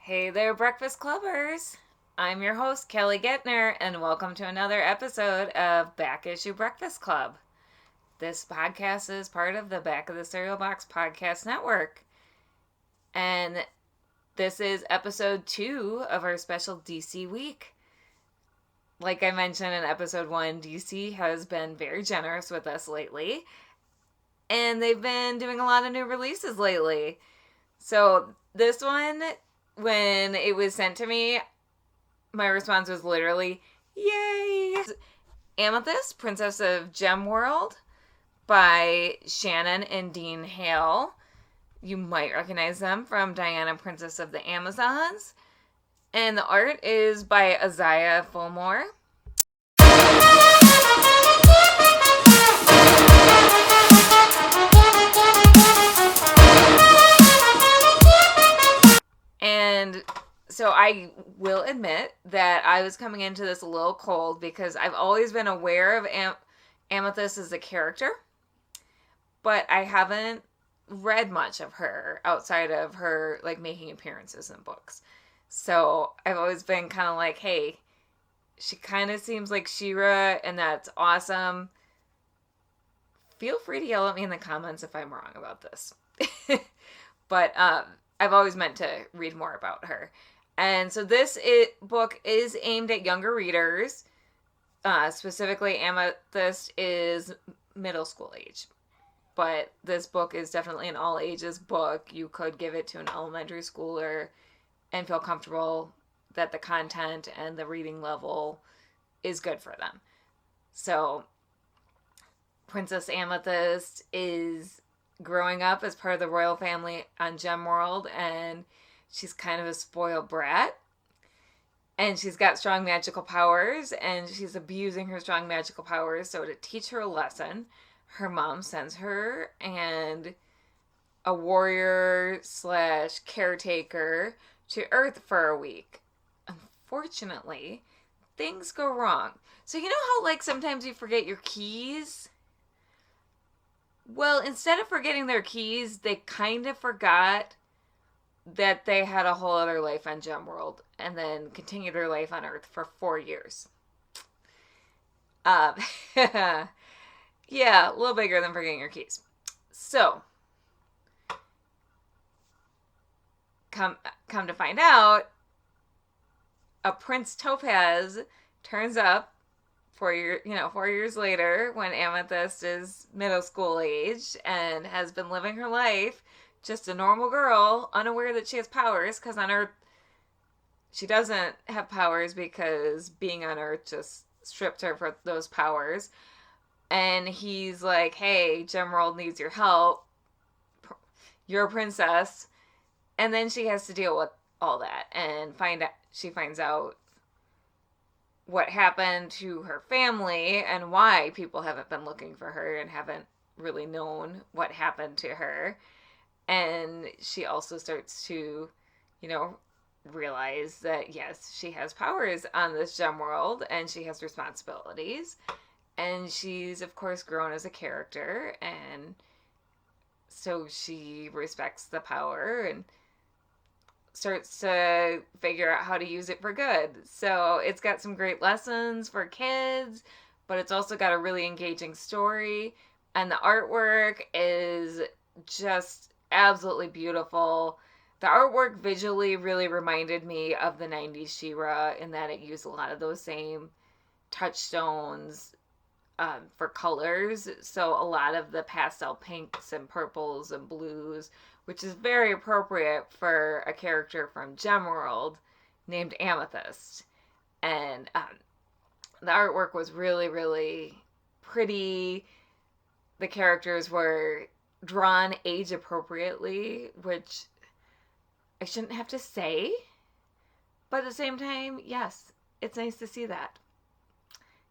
Hey there, Breakfast Clubbers. I'm your host, Kelly Guentner, and welcome to another episode of Back Issue Breakfast Club. This podcast is part of the Back of the Cereal Box Podcast Network. And this is episode 2 of our special DC week. Like I mentioned in episode 1, DC has been very generous with us lately. And they've been doing a lot of new releases lately. So this one, when it was sent to me, my response was literally, yay! Amethyst, Princess of Gemworld by Shannon and Dean Hale. You might recognize them from Diana, Princess of the Amazons. And the art is by Asian Fulmore. And so I will admit that I was coming into this a little cold because I've always been aware of Amethyst as a character, but I haven't read much of her outside of her like making appearances in books. So I've always been kind of like, hey, she kind of seems like She-Ra, and that's awesome. Feel free to yell at me in the comments if I'm wrong about this. But I've always meant to read more about her. And so this book is aimed at younger readers. Specifically, Amethyst is middle school age. But this book is definitely an all ages book. You could give it to an elementary schooler and feel comfortable that the content and the reading level is good for them. So Princess Amethyst is growing up as part of the royal family on Gemworld, and she's kind of a spoiled brat. And she's got strong magical powers, and she's abusing her strong magical powers. So to teach her a lesson, her mom sends her and a warrior / caretaker to Earth for a week. Unfortunately, things go wrong. So you know how like sometimes you forget your keys? Well, instead of forgetting their keys, they kind of forgot that they had a whole other life on Gemworld and then continued their life on Earth for 4 years. Yeah, a little bigger than forgetting your keys. So, come to find out, a Prince Topaz turns up 4 years later when Amethyst is middle school age and has been living her life just a normal girl, unaware that she has powers, because on Earth she doesn't have powers because being on Earth just stripped her for those powers. And he's like, hey, Gemworld needs your help. You're a princess. And then she has to deal with all that and she finds out what happened to her family and why people haven't been looking for her and haven't really known what happened to her. And she also starts to, realize that yes, she has powers on this Gemworld and she has responsibilities. And she's, of course, grown as a character, and so she respects the power and starts to figure out how to use it for good. So it's got some great lessons for kids, but it's also got a really engaging story. And the artwork is just absolutely beautiful. The artwork visually really reminded me of the 90s She-Ra in that it used a lot of those same touchstones for colors. So a lot of the pastel pinks and purples and blues, which is very appropriate for a character from Gemworld named Amethyst. And the artwork was really, really pretty. The characters were drawn age appropriately, which I shouldn't have to say. But at the same time, yes, it's nice to see that,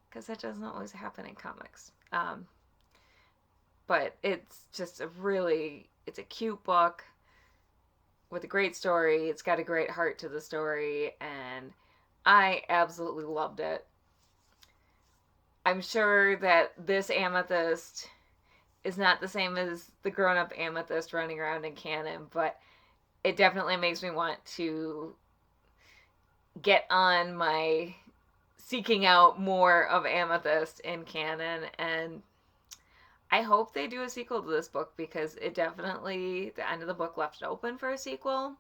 because that doesn't always happen in comics. But it's just it's a cute book with a great story. It's got a great heart to the story, and I absolutely loved it. I'm sure that this Amethyst is not the same as the grown-up Amethyst running around in canon, but it definitely makes me want to get on my seeking out more of Amethyst in canon, and I hope they do a sequel to this book because it definitely, the end of the book left it open for a sequel,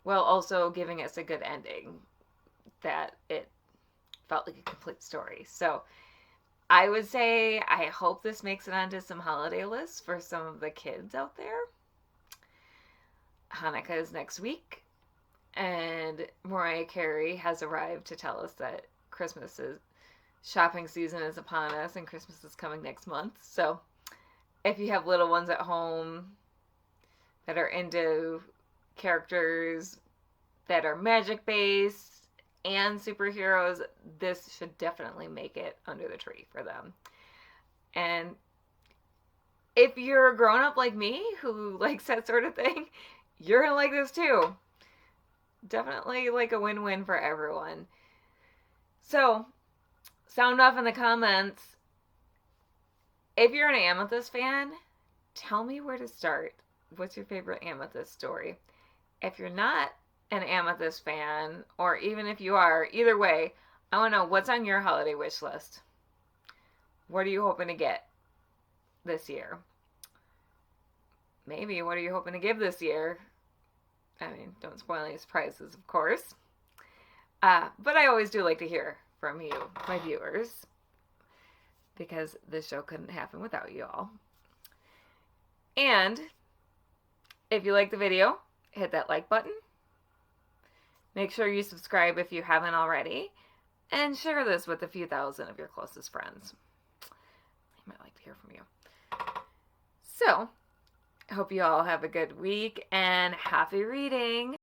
while also giving us a good ending that it felt like a complete story. So I would say I hope this makes it onto some holiday lists for some of the kids out there. Hanukkah is next week, and Mariah Carey has arrived to tell us that Christmas is shopping season is upon us and Christmas is coming next month. So if you have little ones at home that are into characters that are magic based and superheroes, this should definitely make it under the tree for them. And if you're a grown up like me who likes that sort of thing, you're gonna like this too. Definitely like a win-win for everyone. So, sound off in the comments. If you're an Amethyst fan, tell me where to start. What's your favorite Amethyst story? If you're not an Amethyst fan, or even if you are, either way, I want to know what's on your holiday wish list. What are you hoping to get this year? Maybe what are you hoping to give this year? I mean, don't spoil any surprises, of course. But I always do like to hear from you, my viewers, because this show couldn't happen without you all. And if you like the video, hit that like button. Make sure you subscribe if you haven't already. And share this with a few thousand of your closest friends. I might like to hear from you. So, I hope you all have a good week and happy reading.